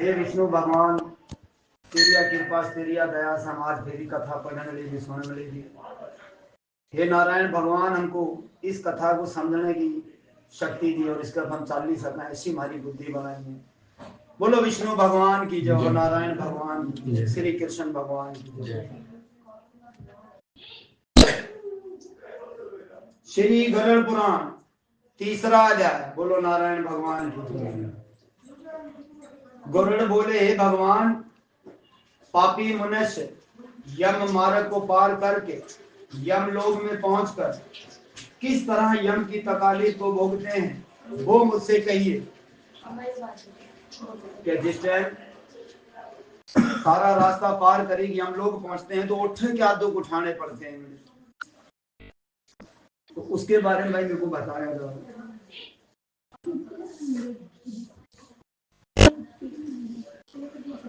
हे विष्णु भगवान, तेरिया कृपा तेरिया दया से हम आज तेरी कथा पढ़ने लगी, सुनने लगी। हे नारायण भगवान, हमको इस कथा को समझने की शक्ति दी और इसका हम चाल सकें, ऐसी हमारी बुद्धि बनाई। बोलो विष्णु भगवान की जय, नारायण भगवान की जय, श्री कृष्ण भगवान की जय। श्री गरुड़ पुराण तीसरा अध्याय। बोलो नारायण भगवान की जय। गरुड़ बोले, हे भगवान, पापी मनुष्य यम मार्ग को पार करके यम लोक में पहुंचकर किस तरह यम की तकालीफ को भोगते हैं, वो मुझसे कहिए। कि जिस टाइम सारा रास्ता पार करेगी हम लोग पहुंचते हैं तो उठ क्या दुख उठाने पड़ते हैं, तो उसके बारे में भाई मेरे को बताया जाओ।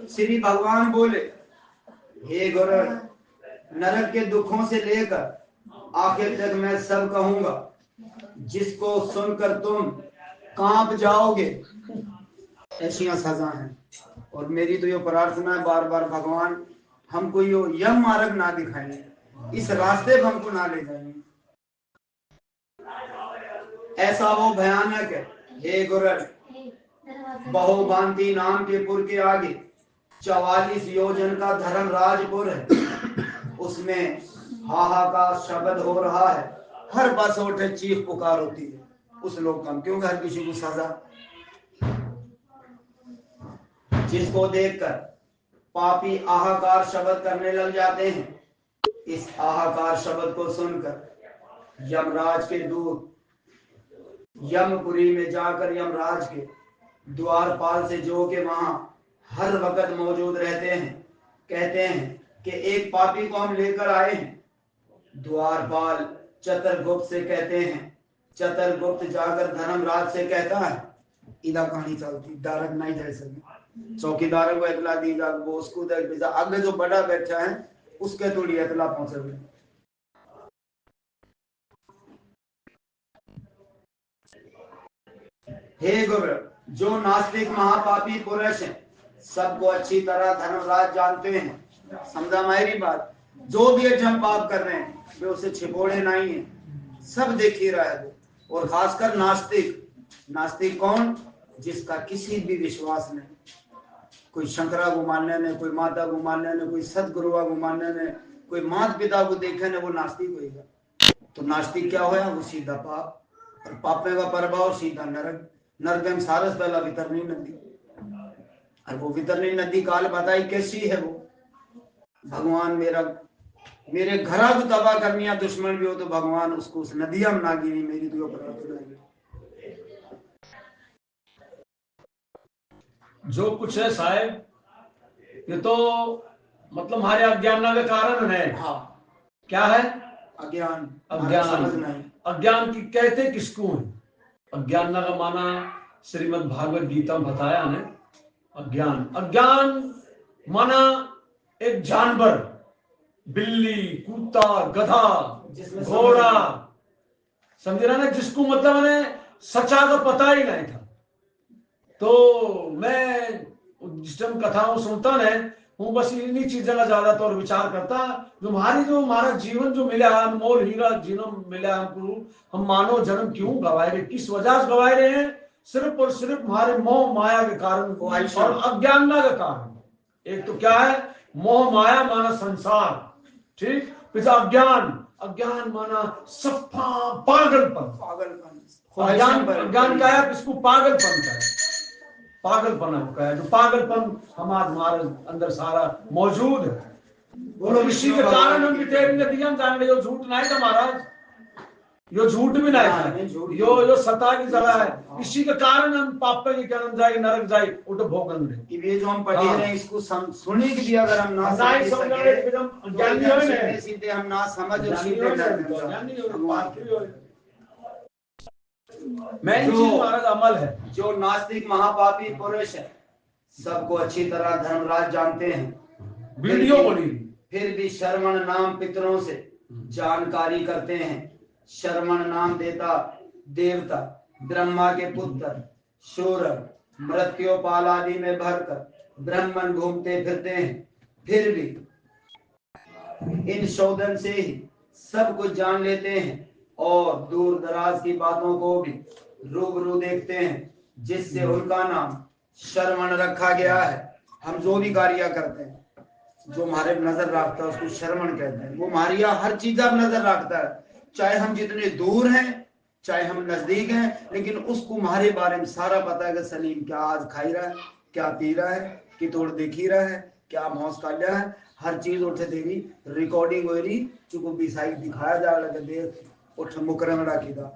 श्री भगवान बोले, हे गरुड़, नरक के दुखों से लेकर आखिर तक मैं सब कहूंगा, जिसको सुनकर तुम कांप जाओगे, ऐसी सजा है। और मेरी तो ये प्रार्थना है बार बार, भगवान हमको यो यम मार्ग ना दिखाएं, इस रास्ते पर हमको ना ले जाएंगे, ऐसा वो भयानक है। हे गरुड़, बहुभांति नाम के पुर के आगे 44 योजन का धर्मराजपुर है, उसमें हाहाकार शब्द हो रहा है, हर बस उठे चीख पुकार होती है उस लोग का, क्योंकि हर किसी को सजा। जिसको देखकर पापी आहाकार शब्द करने लग जाते हैं, इस आहाकार शब्द को सुनकर यमराज के दूत यमपुरी में जाकर यमराज के द्वारपाल से जो के वहां हर वक्त मौजूद रहते हैं, कहते हैं कि एक पापी को हम लेकर आए हैं। द्वारपाल चतुर्गुप्त से कहते हैं, चतुर्गुप्त जाकर धर्मराज से कहता है, इधर कहानी चलती डायरेक्ट नहीं जा सके, चौकीदार को इतला दी जा, वो उसको देख आगे जो बड़ा बैठा है उसके थोड़ी इतला पहुंचे। हे गुरु, जो नास्तिक महापापी पुरुष हैं, सबको अच्छी तरह धर्मराज जानते हैं। समझा मेरी बात? जो भी हम पाप कर रहे हैं वे उसे छिपोड़े नहीं है, सब देख ही रहा है वो। और खासकर नास्तिक, नास्तिक कौन? जिसका किसी भी विश्वास नहीं, कोई शंकरा को मानने में, कोई माता को मानने में, कोई सदगुरुआ को मानने में, कोई माता पिता को देखने, वो नास्तिक होगा। तो नास्तिक क्या होया? वो सीधा पाप, और पापे का प्रभाव सीधा नरक। नरक में सारस पहला वितरणी नदी, और वो वितरणी नदी काल बताई कैसी है वो। भगवान मेरे घरा को तबाह करनिया दुश्मन भी हो तो भगवान उसको उस नदिया में ना गिरी, मेरी तो प्रार्थना है। जो कुछ है साहब, ये तो मतलब हमारे अज्ञान के कारण है। हाँ, क्या है? अज्ञान। अज्ञान। अज्ञान की कहते किसको है? अज्ञान का माना श्रीमद् भागवत गीता में बताया ने। अज्ञान, अज्ञान माना एक जानवर, बिल्ली, कुत्ता, गधा, घोड़ा, समझ रहा ना, जिसको मतलब मैंने सच्चा का पता ही नहीं था। तो मैं जिस टाइम कथाओं सुनता है हूँ, बस इन्हीं चीजों का ज्यादातर विचार करता। जो हमारा जीवन जो मिला, अनमोल हीरा जीवन मिला हमको, हम मानव जन्म क्यों गवाए रहे, किस वजह से गवाए रहे हैं? सिर्फ और सिर्फ हमारे मोह माया के कारण और अज्ञान के कारण। एक तो क्या है? मोह माया माना संसार, ठीक, फिर अज्ञान, अज्ञान माना सफा पागलपन। अज्ञान का है किसको? पागलपन का है, पागलपन का है, जो पागलपन हमारे अंदर सारा मौजूद है। बोलो, इसी के कारण हम नदियां जान रहे, झूठ नहीं था महाराज, यो झूठ भी नहीं था, यो सता की जगह है। इसी के कारण हम पाप के कारण जाए, नरक जाए, उठ भोगन। ये जो हम पढ़े रहे हैं इसको सुने के भी अगर हम ना समझ सीधे हम ना समझ अमल है। जो नास्तिक महापापी पुरुष है, सबको अच्छी तरह धर्मराज जानते हैं, वीडियो बोली, फिर भी श्रवण नाम पितरों से जानकारी करते हैं। श्रवण नाम देता देवता ब्रह्मा के पुत्र सूर्य मृत्युपाल आदि में भरकर ब्राह्मण घूमते फिरते हैं, फिर भी इन शोधन से ही सब कुछ जान लेते हैं और दूर दराज की बातों को भी रूबरू देखते हैं, जिससे उनका नाम श्रवण रखा गया है। हम जो भी कार्य करते हैं, जो हमारे नजर रखता है उसको श्रवण कहते हैं। वो हमारी हर चीज पर नजर रखता है, चाहे हम जितने दूर हैं चाहे हम नजदीक हैं, लेकिन उसको हमारे बारे में सारा पता है कि सलीम क्या आज खाई रहा है, क्या पी रहा है, कि तोड़ देखी रहा है, क्या मौज कर लिया है, हर चीज उठे तेरी रिकॉर्डिंग हो रही, चुको बिसाई दिखाया जा रहा है, देख उठ मुकरम राखी था।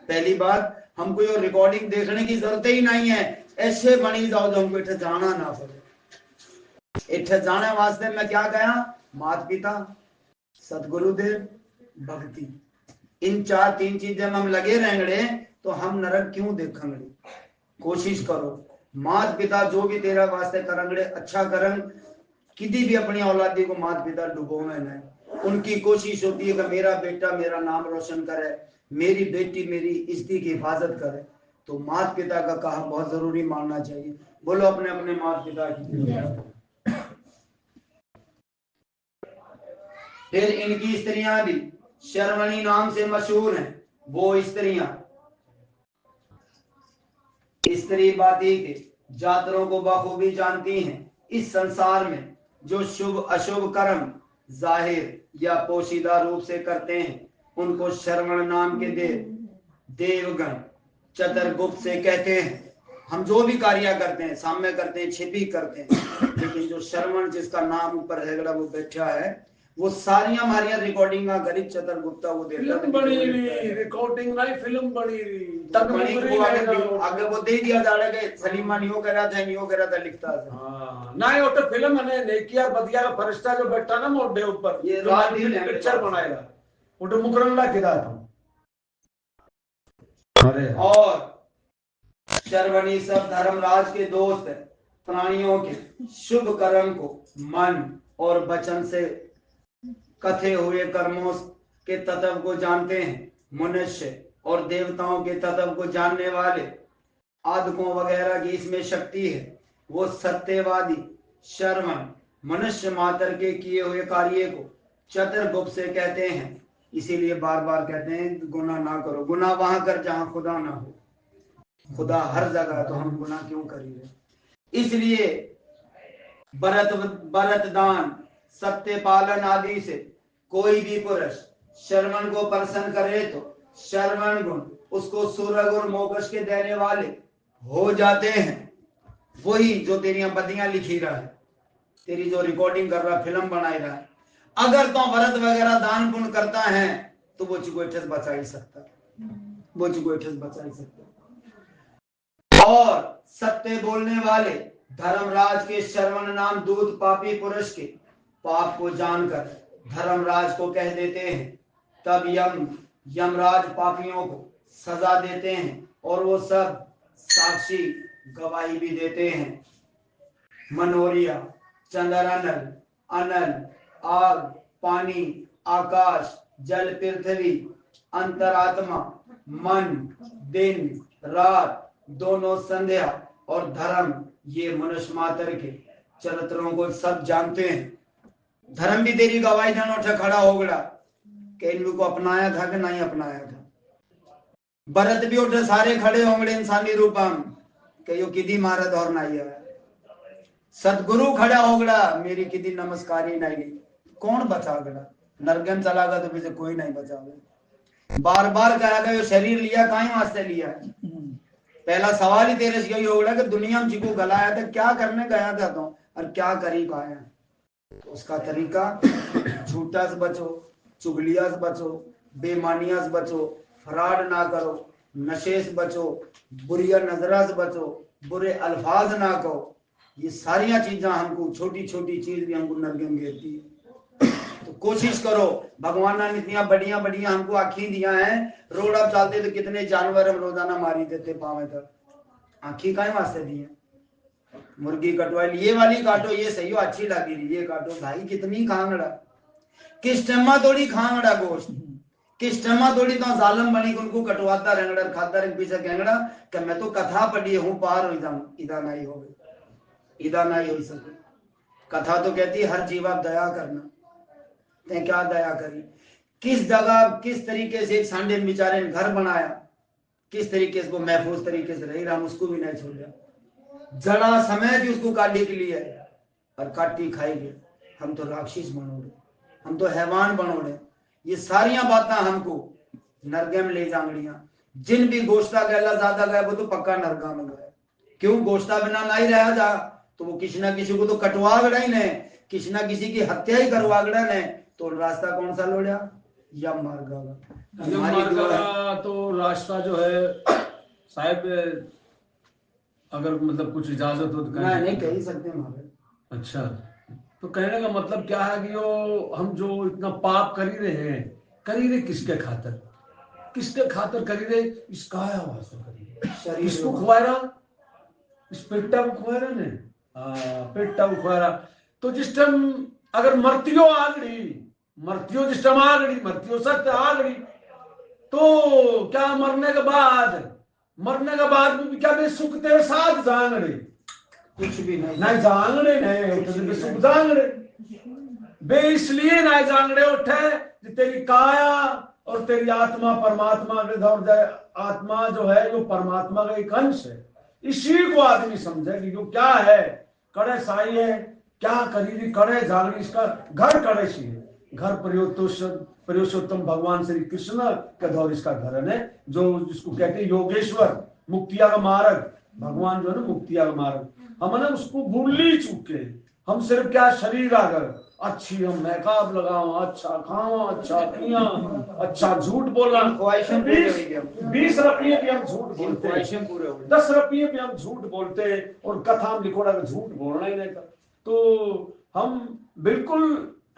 पहली बात, हमको ये रिकॉर्डिंग देखने की जरूरत ही नहीं है, ऐसे बनी जाओ जो हमको इठे जाना ना पड़े। इठे जाने वास्ते मैं क्या कहा, माता पिता, सतगुरुदेव, भक्ति, इन तीन चीजें में हम लगे रहेंगे तो हम नरक क्यों देखेंगे। कोशिश करो, माता पिता जो भी तेरा वास्ते करेंगे अच्छा करें, किसी भी अपनी औलादी को माता पिता डुबो में नहीं। उनकी कोशिश होती है कि मेरा बेटा मेरा नाम रोशन करे, मेरी बेटी मेरी इज्जत की हिफाजत करे, तो माता पिता का कहा बहुत जरूरी मानना चाहिए। बोलो अपने अपने माता पिता की। फिर इनकी स्त्रियां भी शर्वणी नाम से मशहूर हैं। वो स्त्रियां स्त्री बाती के जातरों को बखूबी जानती हैं। इस संसार में जो शुभ अशुभ कर्म जाहिर या पोशीदा रूप से करते हैं, उनको श्रवण नाम के देवगण चतुर्गुप्त से कहते हैं। हम जो भी कार्य करते हैं, सामने करते हैं, छिपी करते हैं, लेकिन जो श्रवण जिसका नाम ऊपर है वो बैठा है, वो सारी हमारी रिकॉर्डिंग गरीब चतुर्गुप्ता वो देता फिल्म बनी रही, रिकॉर्डिंग नहीं फिल्म बनी रही, तब बनी को आगे वो दे दिया जा रहा है कि सलीमा नहीं हो कर रहा था, नहीं हो कर रहा था, लिखता है। हां नहीं, वो तो फिल्म है, नेकिया बदिया का फरिश्ता जो बैठा ना मोढे ऊपर, ये रात दिन पिक्चर बनाएगा, वो तो मुकरंदा किया था। अरे और शर्वणी सब धर्मराज के दोस्त है। प्राणियों के शुभ कर्म को मन और वचन से कथे हुए कर्मों के तत्व को जानते हैं। मनुष्य और देवताओं के तत्व को जानने वाले आदकों वगैरह की इसमें शक्ति है। वो सत्यवादी श्रवण मनुष्य मात्र के किए हुए कार्य को चतुर्गुप्त से कहते हैं। इसीलिए बार बार कहते हैं गुनाह ना करो। गुनाह वहां कर जहां खुदा ना हो, खुदा हर जगह, तो हम गुनाह क्यों करेंगे। इसलिए बरत दान सत्य पालन आदि से कोई भी पुरुष श्रवण को प्रसन्न करे तो श्रवण गुण उसको सूरग और मोक्ष के देने वाले हो जाते हैं। वही जो तेरी बदियां लिखी रहा है, तेरी जो रिकॉर्डिंग कर रहा, फिल्म बनाई रहा है, अगर तो व्रत वगैरह दान पुण्य करता है तो वो चिकोठस बचा ही सकता, वो चिकोठस बचा ही सकता। और सत्य बोलने वाले धर्मराज के श्रवण नाम दूत पापी पुरुष के पाप को जानकर धर्मराज को कह देते हैं। तब यमराज पापियों को सजा देते हैं और वो सब साक्षी गवाही भी देते हैं। मनोरिया, चंद्रानल, अनल, आग, पानी, आकाश, जल, पृथ्वी, अंतरात्मा, मन, दिन, रात, दोनों संध्या और धर्म, ये मनुष्य मात्र के चरित्रों को सब जानते हैं। धर्म भी तेरी गवाही देने उठा खड़ा हो गया कि इनको अपनाया था कि नहीं अपनाया था। भरत भी उठे सारे खड़े होंगे इंसानी रूप में कि यो किदी महाराज और नहीं है। सतगुरु खड़ा हो गया, मेरी किदी नमस्कारी नहीं गई, कौन बचा गया। नरगन चला गया तो पीछे कोई नहीं बचा गया। बार बार कहा गया शरीर लिया कहीं वास्ते लिया है। पहला सवाल ही तेरे से यही होगा कि दुनिया में जिको गलाया था क्या करने गया था तो, और क्या करी पाया। तो उसका तरीका झूठा से बचो, चुगलिया से बचो, बेमानिया से बचो, फ्रॉड ना करो, नशे से बचो, बुरिया नजरा से बचो, बुरे अल्फाज ना कहो। ये सारिया चीजें हमको, छोटी छोटी चीज भी हमको नरगन घेरती है। तो कोशिश करो, भगवान ने इतनी बढ़िया बढ़िया हमको आँखी दिया है। रोड अब चलते तो कितने जानवर हम रोजाना मारी देते पावे तक, आँखी का वास्ते दी है। मुर्गी कटवाई, ये वाली काटो, ये सही हो, अच्छी लगी, ये काटो। भाई कितनी खांगड़ा, किस टम्मा थोड़ी खांगड़ा गोश्त, किस टम्मा थोड़ी तो जालम बनी उनको कटवाता रहेंगड़ा, खाता रहे पीछे कहेंगड़ा कि मैं तो कथा पढ़ी हूँ पार हो जाऊं, इधर नहीं हो गई। इदा नहीं हो सके। कथा तो कहती है हर जीवा दया करना, ते क्या दया करी, किस जगह किस तरीके से एक सांडे बेचारे ने घर बनाया, किस तरीके से वो महफूज तरीके से रही, राम उसको भी नहीं छोड़ा, जड़ा समय भी उसको काटने के लिए और काटी खाएंगे। हम तो राक्षस बनोड़े, हम तो हैवान बनोड़े, ये सारियां बातें हमको नरगे में ले जांगड़ियां। जिन भी गोश्ता गैला ज्यादा गए वो तो पक्का नरगा में गए। क्यों? गोश्ता बिना नहीं रहा जा तो वो किसी ना किसी को तो कटवा गड़ा ही नहीं, किसी ना किसी की हत्या ही करवा गड़ा नहीं, तो रास्ता कौन सा लोड़ा? यम मार्ग का तो रास्ता जो है साहब, अगर मतलब कुछ इजाजत हो तो नहीं कह ही सकते हमारे। अच्छा, तो कहने का मतलब क्या है कि यो हम जो इतना पाप कर ही रहे हैं, कर ही रहे किसके खातर? किसके खातर कर ही रहे? इस काया वास्ते कर रहे। किसको खुआ रहा? इस पेट्टा को खुआ रहा ने, पेट्टा को खुआ रहा। तो जिस टाइम अगर मृत्यो आ गई, मृत्यो जिस टाइम आ गई, मृत्यो सत्य आ गई, तो क्या मरने के बाद भी क्या बे सुख तेरे साथ जांगड़े? कुछ भी नहीं जांगड़े नहीं तो सुख जांगड़े बे, इसलिए नहीं जांगड़े उठे तेरी काया और तेरी आत्मा परमात्मा के दौर जाए। आत्मा जो है वो परमात्मा का एक अंश है। इसी को आदमी समझे कि जो क्या है कड़े साई है, क्या करी कड़े जागरी, इसका घर कड़े सी है, घर प्रियोषोत्तम भगवान श्री कृष्ण का दौर इसका घर है, जो जिसको कहते हैं योगेश्वर, मुक्तिया का मार्ग। भगवान जो है ना मुक्तिया का मार्ग, हम ना उसको भूल ही चुके। हम सिर्फ क्या शरीर आकर अच्छी हम मैकअप लगाओ, अच्छा खाओ, अच्छा पिया, अच्छा झूठ बोलना, 20 रुपये भी हम झूठ बोलते, 10 रुपये भी हम झूठ बोलते, और कथा में लिखोड़ा झूठ बोलना ही नहीं था। तो हम बिल्कुल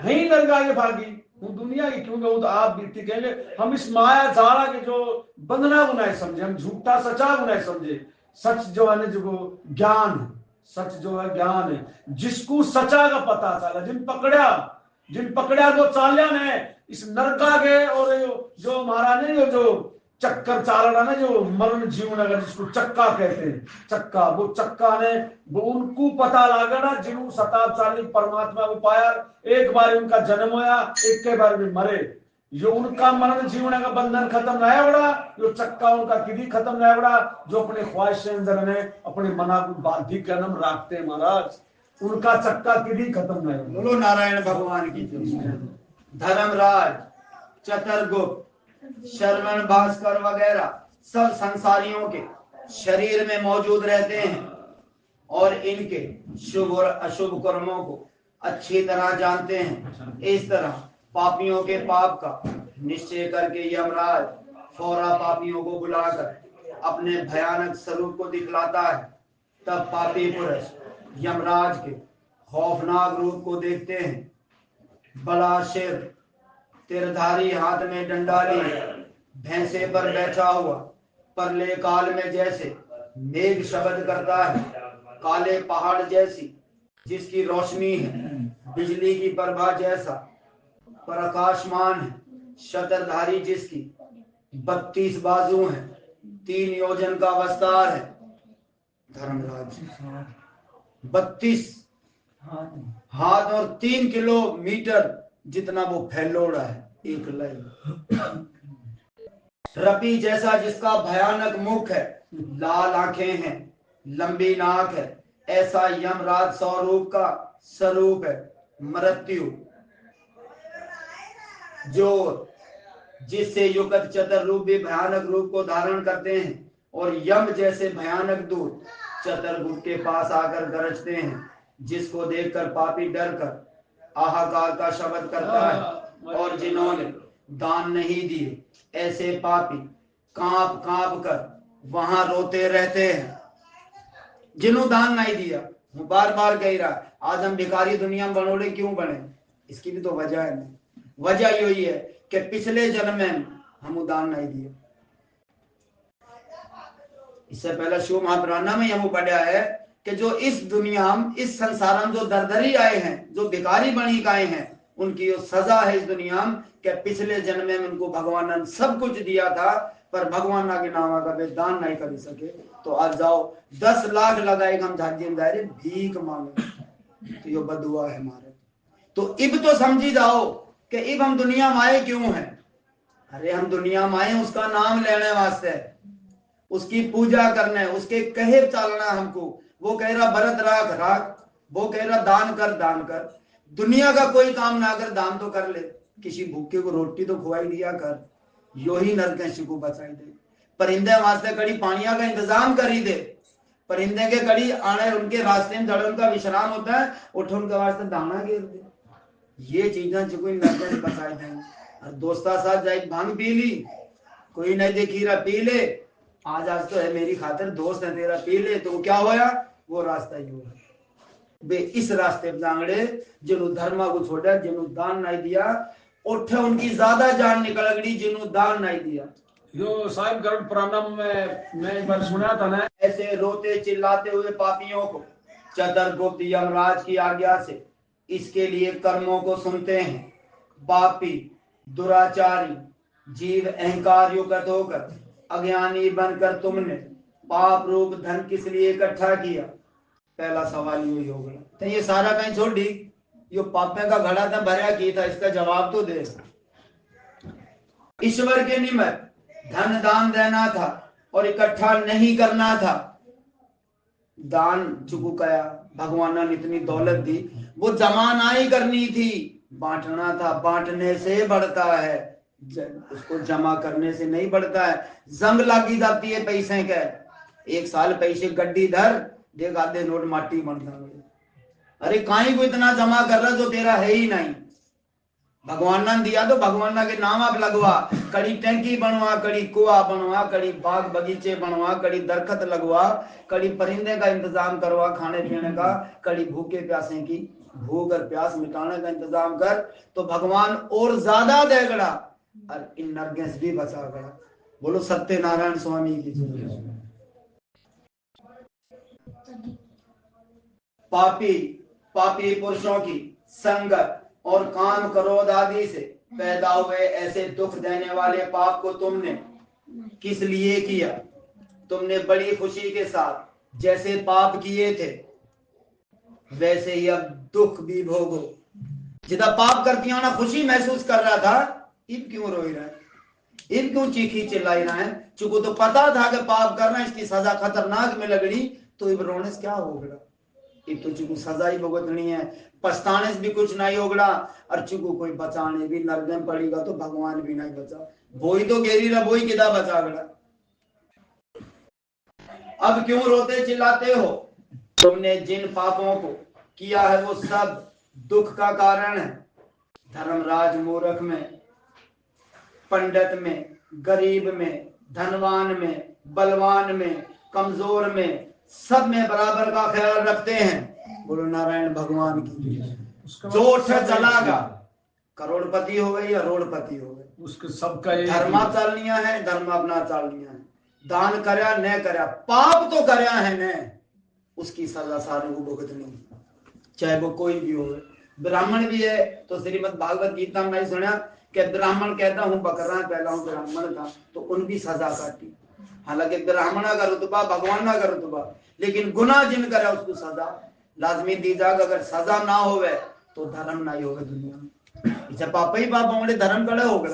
है ही नरगा के भागी हूँ दुनिया की, क्योंकि वो तो आप बीती कहेंगे हम इस माया जाला के जो बंधना को नहीं समझे, हम झूठा सचा को नहीं समझे। सच जो है ना, जो ज्ञान, सच जो है ज्ञान है, जिसको सचा का पता चला, जिन पकड़ा वो चालिया ने इस नरका के, और जो महाराज ने जो चक्कर चाल रहा ना, जो मरण जीवन अगर जिसको चक्का कहते हैं, चक्का, वो चक्का ने वो उनको पता लगा ना जिन्होंने शताब्द चाली परमात्मा को पाया, एक बार उनका जन्म होया, एक के बार भी मरे, जो उनका मरण जीवन का बंधन खत्म रहा बड़ा, जो चक्का उनका किदी खत्म रहा बड़ा, जो अपने ख्वाहिश अंदर ने अपने मना को बाधिक जन्म रखते हैं महाराज, उनका चक्का किदी खत्म नहीं। बोलो नारायण भगवान की। धर्मराज, चतुर्गुप्त, श्रवण भास्कर वगैरह सब संसारियों के शरीर में मौजूद रहते हैं और इनके शुभ और अशुभ कर्मों को अच्छी तरह जानते हैं। इस तरह पापियों के पाप का निश्चय करके यमराज फौरा पापियों को बुलाकर अपने भयानक स्वरूप को दिखलाता है। तब पापी पुरुष यमराज के खौफनाक रूप को देखते हैं। बड़ा सिर, तिरधारी हाथ में डंडा लिए, भैंसे पर बैठा हुआ, परले काल में जैसे मेघ शब्द करता है, काले पहाड़ जैसी जिसकी रोशनी है, बिजली की प्रभा जैसा प्रकाशमान है, शतरधारी जिसकी 32 बाजू हैं, 3 योजन का विस्तार है। धर्मराज 32 हाथ और 3 किलोमीटर जितना वो फैलोड़ा है, एक लाइन। रपी जैसा जिसका भयानक मुख है, लाल आंखें हैं, लंबी नाक है, ऐसा यमराज स्वरूप का स्वरूप है। मृत्यु जो जिससे युगत चतुर रूप भी भयानक रूप को धारण करते हैं, और यम जैसे भयानक दूत चतुर्गुप्त के पास आकर गरजते हैं, जिसको देखकर पापी डर कर हाहाकार का शब्द करता है। और जिन्होंने दान नहीं दिए, ऐसे पापी कांप कांप कर वहां रोते रहते हैं। जिन्हों दान नहीं दिया, वो बार बार कह रहा है आज हम भिखारी दुनिया में बनोड़े क्यों बने, इसकी भी तो वजह है। वजह यही है कि पिछले जन्म में हम दान नहीं दिए। इससे पहले शिव महापुराण में यह पढ़ा है कि जो इस दुनिया में, इस संसार में जो दरदरी आए हैं, जो भिखारी बनी आए हैं, उनकी जो सजा है इस दुनिया में कि पिछले जन्म में उनको भगवान ने सब कुछ दिया था, पर भगवान के नाम का वे दान नहीं कर सके, तो आज जाओ 10 लाख लगाएगा हम झांझी में दायरे भीख मांगे तो ये बदुआ है हमारे। तो इब तो समझी जाओ कि इब हम दुनिया में आए क्यों हैं। अरे हम दुनिया में आए उसका नाम लेने वास्ते, उसकी पूजा करने, उसके कहे चलना हमको। वो कह रहा भरत राख राख, वो कह रहा दान कर दान कर। दुनिया का कोई काम ना कर, दान तो कर ले, किसी भूखे को रोटी तो खुआई दिया कर, यो ही नरकेश को बचाई दे। परिंदे वास्ते कड़ी पानिया का इंतजाम करी दे, परिंदे के कड़ी आने उनके रास्ते में जड़ उनका विश्राम होता है, उठ उनके वास्ते दाना गिर दे। ये चीजें जो कोई नरकेश बचाई दें। दोस्ता साथ जाए भांग पी ली, कोई नहीं देखी रहा पी ले, आज आज तो है मेरी खातिर दोस्त है तेरा पी ले, तो क्या होया वो रास्ता ही हुआ। वे इस रास्ते पर जांगड़े जिन्हों धर्मा को छोड़ा, जिन्हों दान नहीं दिया, उठे उनकी ज्यादा जान निकल गई जिन्हों दान नहीं दिया। जो साहिब गरुड़ पुराणम में मैं एक बार सुना था ना, ऐसे रोते चिल्लाते हुए पापियों को चतुर्गुप्त यमराज की आज्ञा से इसके लिए कर्मों को सुनते हैं। पापी दुराचारी जीव अहंकार युक्त होकर अज्ञानी बनकर तुमने पाप रूप धन किस लिए इकट्ठा किया। पहला सवाल यही होगा, तो ये सारा कहीं छोड़ दी, यो पापे का घड़ा था भरा की था, इसका जवाब तो दे। ईश्वर के निमित्त धन दान देना था और इकट्ठा नहीं करना था। दान चुकू कया, भगवान ने इतनी दौलत दी, वो जमा नहीं करनी थी, बांटना था। बांटने से बढ़ता है, उसको जमा करने से नहीं बढ़ता है। जंग लगी जाती है पैसे के, एक साल पैसे गड्डी धर देख आधे नोट माटी बन जाएंगे। अरे काई को इतना जमा कर रहा जो तेरा है ही नहीं। भगवान ने दिया तो भगवान के नाम आप लगवा, कड़ी टैंकी बनवा, कड़ी कुआ बनवा, कड़ी बाग बगीचे बनवा, कड़ी दरखत लगवा, कड़ी परिंदे का इंतजाम करवा खाने पीने का, कड़ी भूखे प्यासे की भूख और प्यास मिटाने का इंतजाम कर, तो भगवान और ज्यादा देगड़ा और इन नरगेश भी बचा गड़ा। बोलो सत्यनारायण स्वामी की जय। पापी पापी पुरुषों की संगत और काम क्रोध आदि से पैदा हुए ऐसे दुख देने वाले पाप को तुमने किस लिए किया। तुमने बड़ी खुशी के साथ जैसे पाप किए थे वैसे ही अब दुख भी भोगो। जितना पाप करती ना खुशी महसूस कर रहा था, इब क्यों रोई रहा है, इब क्यों चीखी चिल्लाई रहा है। चूंकि तो पता था कि पाप करना इसकी सजा खतरनाक में लगनी, तो इब रोने से क्या होगा। इब तो चूंकि सजा ही भुगतनी है, पछताने से भी कुछ नहीं होगा। और चूंकि कोई बचाने भी नरक में पड़ेगा तो भगवान भी नहीं बचा, वही तो घेरी रहा, वही किदा बचा गया। अब क्यों रोते चिल्लाते हो। तुमने जिन पापों को किया है वो सब दुख का कारण है। धर्मराज मूर्ख में, पंडित में, गरीब में, धनवान में, बलवान में, कमजोर में, सब में बराबर का ख्याल रखते हैं। बोलो नारायण भगवान की। जो उठ चलागा, करोड़पति हो गए या रोड़पति हो गए, उसके सबका धर्मा चालनिया है, धर्म अपना चालनिया है। दान करया न करया, पाप तो करया है न, उसकी सजा सारे को भुगतनी, चाहे वो कोई भी हो। ब्राह्मण भी है तो श्रीमद् भागवत गीता में नहीं सुना कि ब्राह्मण कहता हूँ बकरा पहला हूँ ब्राह्मण था, तो उनकी सजा काटी। हालांकि ब्राह्मण का रुतबा भगवान का रुतबा, लेकिन गुनाह जिन करे उसको सजा लाजमी दी जाएगा। अगर सजा ना होवे तो धर्म नहीं होगा दुनिया में। इसे पापा ही पाप होंगे, धर्म कड़े होगा।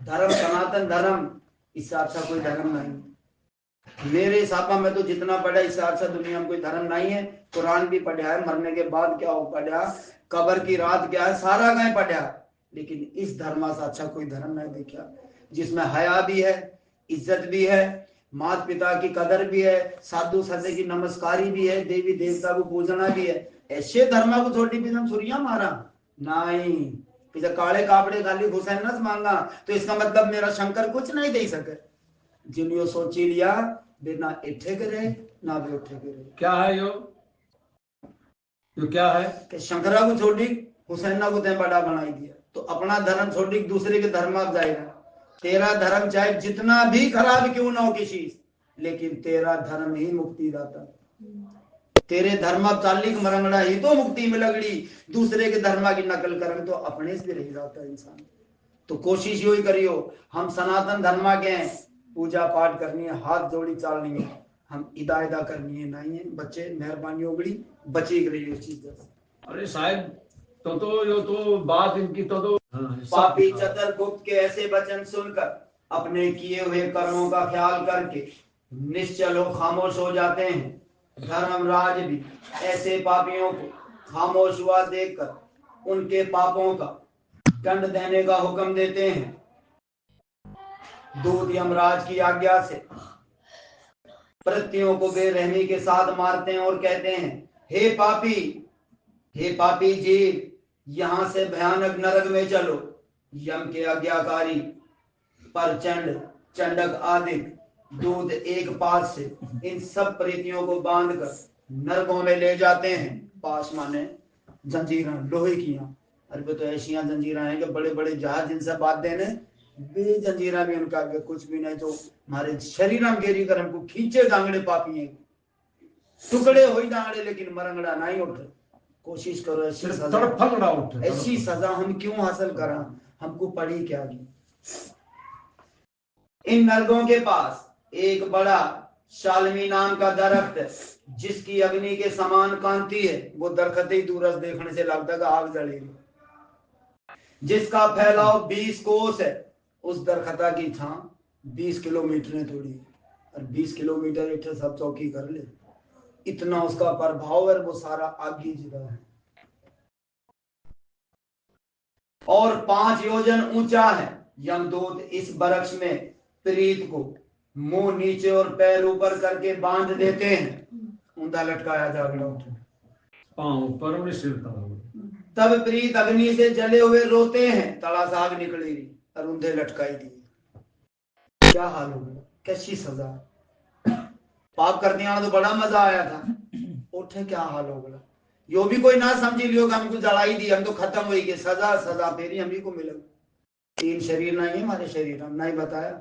धर्म सनातन धर्म, इससे अच्छा कोई धर्म नहीं। मेरे हिसाब में तो जितना पढ़ा इससे अच्छा दुनिया में कोई धर्म नहीं है। कुरान भी पढ़ा है, मरने के बाद क्या हो पढ़ा, कब्र की रात क्या है, सारा कहीं पढ़ा, लेकिन इस धर्म से अच्छा कोई धर्म नहीं देखा, जिसमें हया भी है, इज्जत भी है, माता पिता की कदर भी है, साधु संत की नमस्कारी भी है, देवी देवता को पूजना भी है। ऐसे धर्म को छोटी पीछे छुरिया मारा नहीं, पीछे काले कापड़े खाली हुसैन न मांगा तो इसका मतलब मेरा शंकर कुछ नहीं दे सके। जिन्होंने सोची लिया बिना इठे करे ना भी उठे करे। क्या है यो क्या है कि शंकरा को छोड़ी हुसैना को ते बड़ा बनाई दिया, तो अपना धर्म छोड़ी दूसरे के धर्म में जाएगा। तेरा धर्म चाहे जितना भी खराब क्यों ना हो किसी, लेकिन तेरा धर्म ही मुक्ति दाता। तेरे धर्म चालिक मरंगड़ा ही तो मुक्ति में लगड़ी, दूसरे के धर्म की नकल करें तो अपने से भी रह जाता इंसान। तो कोशिश यही करियो, हम सनातन धर्म के हैं, पूजा पाठ करनी है, हाथ जोड़ी चालनी है, हम इदा करनी है नहीं है बच्चे मेहरबानी होगड़ी बची गई उस चीज से। अरे साहब तो यो तो बात इनकी तो पापी चतुर्गुप्त के ऐसे वचन सुनकर अपने किए हुए कर्मों का ख्याल करके निश्चल हो खामोश हो जाते हैं। धर्मराज भी ऐसे पापियों को खामोश हुआ देखकर उनके पापों का दंड देने का हुक्म देते हैं। दूत यमराज की आज्ञा से प्रत्यों को बेरहमी के साथ मारते हैं और कहते हैं, हे पापी जीव, यहां से भयानक नरक में चलो। यम के आज्ञाकारी प्रचंड चंडक आदि दूत एक पास से इन सब प्रेतियों को बांधकर नरकों में ले जाते हैं। पास माने जंजीरा लोहे की। अरे वो तो ऐसी जंजीरा हैं कि बड़े बड़े जहाज जिनसे बात देने बे जंजीरा भी उनका कुछ भी नहीं, तो हमारे शरीर हम गेरी कर हमको खींचे डांगड़े पापी हैं, टुकड़े हो ही डांगड़े लेकिन मरंगड़ा नहीं उठे। कोशिश करो ऐसी सजा हम क्यों हासिल करा, हमको पड़ी क्या की। इन नरकों के पास एक बड़ा शालमी नाम का दरख्त है जिसकी अग्नि के समान कांति है। वो दरख्त ही दूरस देखने से लगता है आग जलेगी। जिसका फैलाव 20 कोस है। उस दरख्ता की छां 20 किलोमीटर है थोड़ी, और 20 किलोमीटर इतने सब चौकी कर ले, इतना उसका प्रभाव है। वो सारा आगी जगह है और 5 योजन ऊंचा है। यमदूत इस वृक्ष में प्रीत को मुंह नीचे और पैर ऊपर करके बांध देते हैं। ऊंधा लटकाया जागड़ा उठे पांव ऊपर में सिर तब प्रीत अग्नि से जले हुए रोते हैं। तड़ा साग निकली और ऊंधे लटकाई दी। क्या हाल होगा, कैसी सजा। पाप करने आना तो बड़ा मजा आया था, उठे क्या हाल होगा। यो भी कोई ना समझी लियो हमको जलाई दी, हम तो खत्म हुई कि सजा सजा फेरी हम ही को मिले। 3 शरीर नहीं है हमारे शरीर, हम नहीं बताया।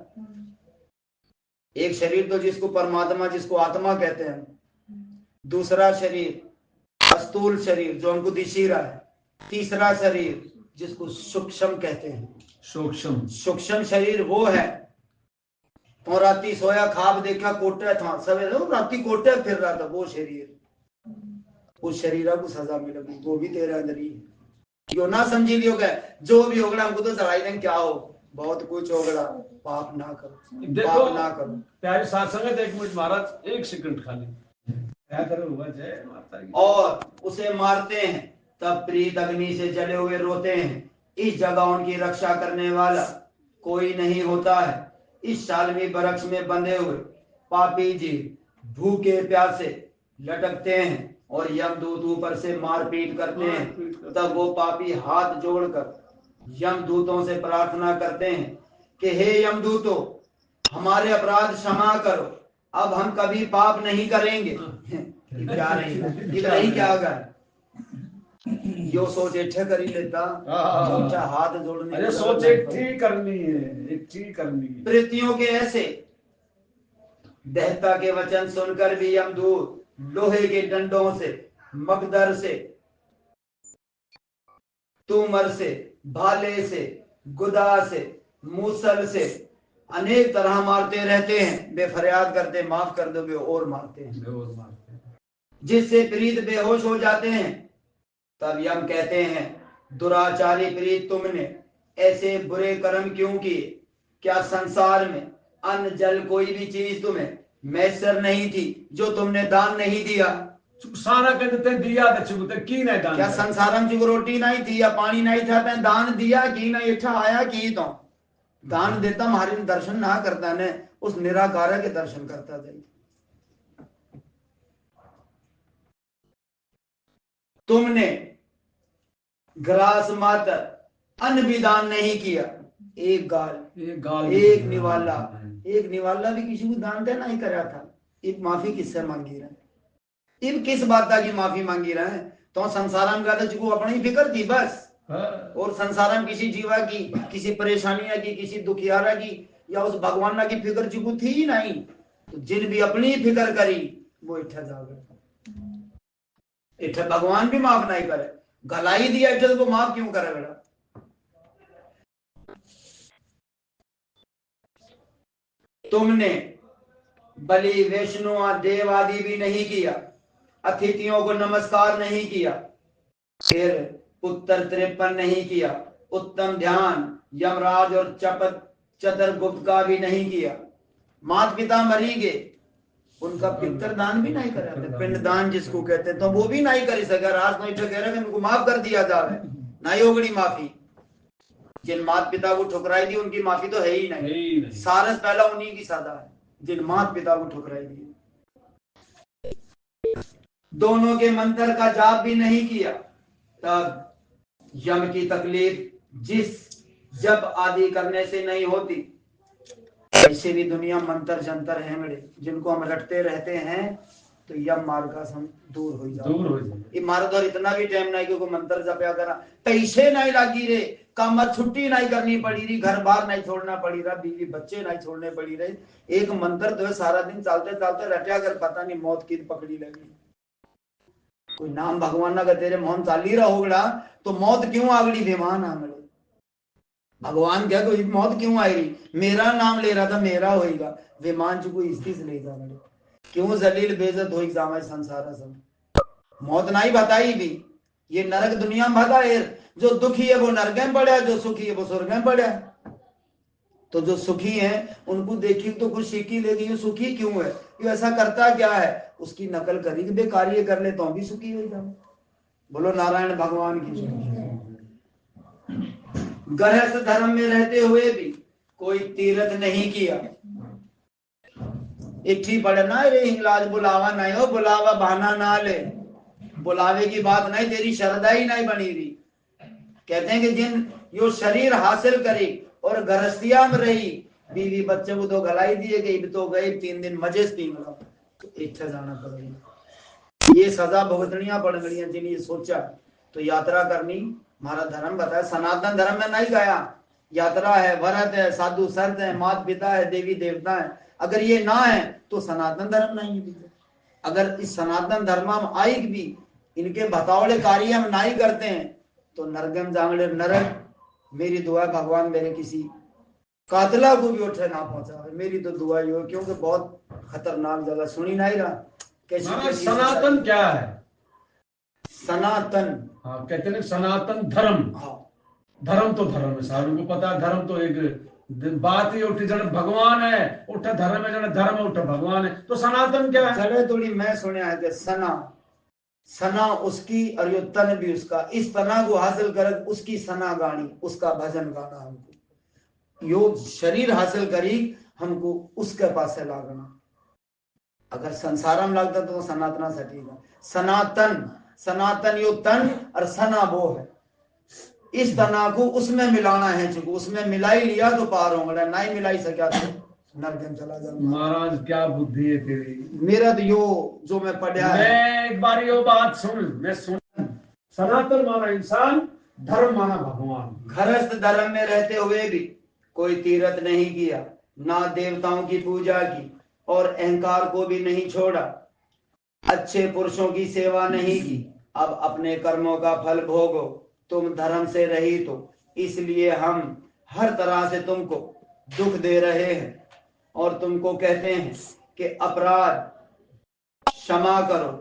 एक शरीर तो जिसको परमात्मा जिसको आत्मा कहते हैं, दूसरा शरीर स्थूल शरीर जो हमको दिशी रहा है, तीसरा शरीर जिसको सूक्ष्म कहते हैं। सूक्ष्म शरीर वो है तो राती सोया खाब देखा कोटे था सवेरे राती कोटे फिर रहा था, वो शरीर, उस शरीर को सजा मिलेगी, वो भी तेरे अंदर ही है। यो ना समझी लियो जो भी होगा हमको तो चढ़ाई दें, क्या हो बहुत कुछ होगा, पाप ना करो, पाप ना करो। प्यारे साथ संगत एक मिनट महाराज, एक सेकंड खाली जय माता की। और उसे मारते हैं तब प्रीत अग्नि से जले हुए रोते हैं। इस जगह उनकी रक्षा करने वाला कोई नहीं होता है। इस शालमी वृक्ष में बंधे हुए पापी जी भूखे प्यासे लटकते हैं और यमदूत ऊपर से मारपीट करते हैं। तब वो पापी हाथ जोड़कर यमदूतों से प्रार्थना करते हैं कि हे यमदूतों, हमारे अपराध क्षमा करो, अब हम कभी पाप नहीं करेंगे। क्या नहीं क्या गए यो सोचे ठे करी लेता, हाथ जोड़ने, अरे सोचे ठीक करनी है, ठीक करनी है। प्रेतियों के ऐसे देहता के वचन सुनकर भी यमदूत लोहे के डंडों से, मगदर से, तूमर से, भाले से, गुदा से, मूसल से अनेक तरह मारते रहते हैं। वे फरियाद करते माफ कर दो, वे और मारते हैं जिससे प्रीत बेहोश हो जाते हैं। तब यम कहते हैं, दुराचारी प्रीत, तुमने ऐसे बुरे कर्म क्यों किए? क्या संसार में अन्न जल कोई भी चीज तुम्हें मैसर नहीं थी जो तुमने दान नहीं दिया? सारा कहते दिया की नहीं दान। क्या संसार में जो रोटी नहीं थी या पानी नहीं था तैं दान दिया कि नहीं? इठा आया कि तो दान देता हमारे दर्शन ना करता ने उस निराकार के दर्शन करता जाए। तुमने ग्रास मात्र अन्न भी दान नहीं किया। एक गाल एक निवाला भी किसी को दान देना ही करा था। इब माफी किससे मांगी रहा है? इब किस बात की माफी मांगी रहा है? तो संसार में कहते जिसको अपनी फिक्र थी बस, और संसार में किसी जीवा की, किसी परेशानियां की, किसी दुखियारा की या उस भगवान की फिक्र जिको थी ही नहीं। तो जिन भी अपनी फिक्र करी वो इठा जाओगे, इठा भगवान भी माफ नहीं करे। गलाई दिया इठा तो माफ क्यों करे बेटा? तुमने बलि वैष्णु और देव आदि भी नहीं किया, अतिथियों को नमस्कार नहीं किया, फिर उत्तर 53 नहीं किया, उत्तम ध्यान यमराज और चतुर्गुप्त का भी नहीं किया। माता पिता मरी गए, उनका पितृदान भी नहीं करा, पिंडदान जिसको कहते हैं, तो वो भी नहीं कर सका। राज नहीं तो कह रहे उनको माफ कर दिया जावे, नहीं होगी माफी। जिन माता पिता को ठुकराई दी उनकी माफी तो है ही नहीं। सारस पहला उन्हीं की सजा है, जिन माता पिता को ठुकराई दी। दोनों के मंत्र का जाप भी नहीं किया, तब यम की तकलीफ जब आदि करने से नहीं होती। ऐसे भी दुनिया मंत्र जंतर है बड़े, जिनको हम रटते रहते हैं तो यम मार्ग का हम दूर हो जाए। मार्ग और इतना भी टाइम नहीं क्योंकि मंत्र जपया करा, पैसे नहीं लगी रे, काम छुट्टी नहीं करनी पड़ी रही, घर बार नहीं छोड़ना पड़ी रहा, बीवी बच्चे नहीं छोड़ने पड़ी रहे। एक मंत्र तो है सारा दिन चलते चलते रटा कर पता नहीं मौत की पकड़ी लगी। कोई नाम भगवान ना तेरे मोहन चाली रहा होगा तो मौत क्यों आगड़ी बेमान आमड़े। भगवान क्या कोई मौत क्यों आएगी, मेरा नाम ले रहा था मेरा होएगा, विमान को स्थित ले जा क्यों जलील बेइज्जत हो जावे संसार सब। मौत नहीं बताई भी, ये नरक दुनिया में भगा है। जो दुखी है वो नरक में पड़ा, जो सुखी है वो स्वर्ग में पड़ा। तो जो सुखी है उनको देखी तो कुछ सीखी लेगी, ये सुखी क्यों है, ये ऐसा करता क्या है, उसकी नकल करी कि कार्य कर ले तो भी सुखी हो जाओ। बोलो नारायण भगवान की। गृहस्थ धर्म में रहते हुए भी कोई तीर्थ नहीं किया। इट्ठी पढ़ना रे हिंगलाज बुलावा नहीं हो, बुलावा बहाना ना ले, बुलावे की बात नहीं, तेरी श्रद्धा ही नहीं बनी रही। कहते हैं कि जिन यो शरीर हासिल करी और गृहस्थिया में रही, बीवी बच्चे को तो गलाई दिए गई तो गए 3 दिन मजे से पी मिला, तो इच्छा जाना पड़ेगा। ये सजा भुगतनिया पड़ गई जिन ये सोचा तो यात्रा करनी। हमारा धर्म बताया, सनातन धर्म में नहीं गया, यात्रा है, व्रत है, साधु संत है, माता पिता है, देवी देवता है। अगर ये ना है तो सनातन धर्म नहीं है। अगर इस सनातन धर्म में आई भी इनके बतावड़े कार्य हम नहीं करते हैं तो नरगम जांगड़े नरक। मेरी दुआ भगवान मेरे किसी कातला को भी उठे ना पहुंचा, मेरी तो दुआ ही हो, क्योंकि बहुत खतरनाक जगह सुनी नहीं रहा। कैसी सनातन क्या है? सनातन, हाँ कहते हैं सनातन धर्म। हाँ धर्म तो धर्म है, सारों को पता है। धर्म तो एक बात ही उठी, जन भगवान है उठा धर्म है, जन धर्म उठा भगवान है, तो सनातन क्या है? चले थोड़ी मैं सुने है कि सना उसकी और यो तन भी उसका, इस तना को हासिल कर उसकी सना गानी, उसका भजन गाना। हमको यो शरीर हासिल करी, हमको उसके पास से लागना। अगर संसार में लगता तो सनातना सटीगा। सनातन यो तन और सना वो है, इस तना को उसमें मिलाना है। चुको उसमें मिला ही लिया तो पार होगा, नहीं मिला ही सका तो नरक चला जाऊंगा। महाराज क्या बुद्धि है तेरी। मेरा तो यो जो मैं पढ़ा है, मैं एक बार यो बात सुन। सनातन माना इंसान, धर्म माना भगवान। गृहस्थ धर्म में रहते हुए भी कोई तीर्थ नहीं किया, ना देवताओं की पूजा की और अहंकार को भी नहीं छोड़ा, अच्छे पुरुषों की सेवा नहीं की। अब अपने कर्मों का फल भोगो, तुम धर्म से रहित हो, इसलिए हम हर तरह से तुमको दुख दे रहे हैं और तुमको कहते हैं कि अपराध क्षमा करो।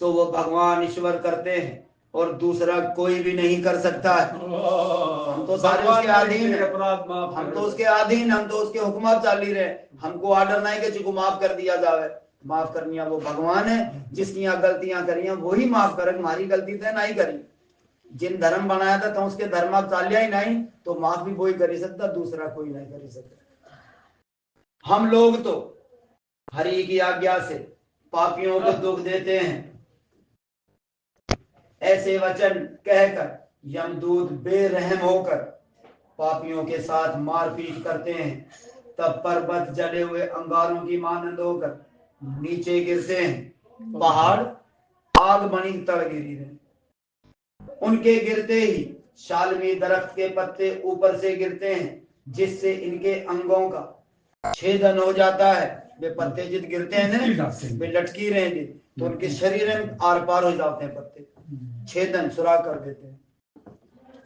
सो वो भगवान ईश्वर करते हैं और दूसरा कोई भी नहीं कर सकता है। हम तो सारे उसके अधीन हैं, हम तो उसके अधीन, हम तो उसके हुक्म चाली रहे। हमको ऑर्डर नहीं कि जिसको माफ कर दिया जावे, माफ करनी वो भगवान है। जिसकी गलतियां करी वही माफ करे, हमारी गलती तो नहीं करी। जिन धर्म बनाया था तो उसके धर्म आप चालिया ही नहीं तो माफ भी वही कर सकता, दूसरा कोई नहीं कर सकता। हम लोग तो हरि की आज्ञा से पापियों को दुख देते हैं, ऐसे वचन कहकर यमदूत बेरहम होकर पापियों के साथ मारपीट करते हैं। तब पर्वत जले हुए अंगारों की मानंद होकर नीचे गिरते हैं, पहाड़ आग बनी तड़ गिरी है। उनके गिरते ही शालमी दरख्त के पत्ते ऊपर से गिरते हैं, जिससे इनके अंगों का छेदन हो जाता है। वे पत्ते जित गिरते हैं ना, वे लटकी रहे हैं तो उनके शरीर में आर पार हो जाते हैं, पत्ते छेदन सुराख कर देते हैं।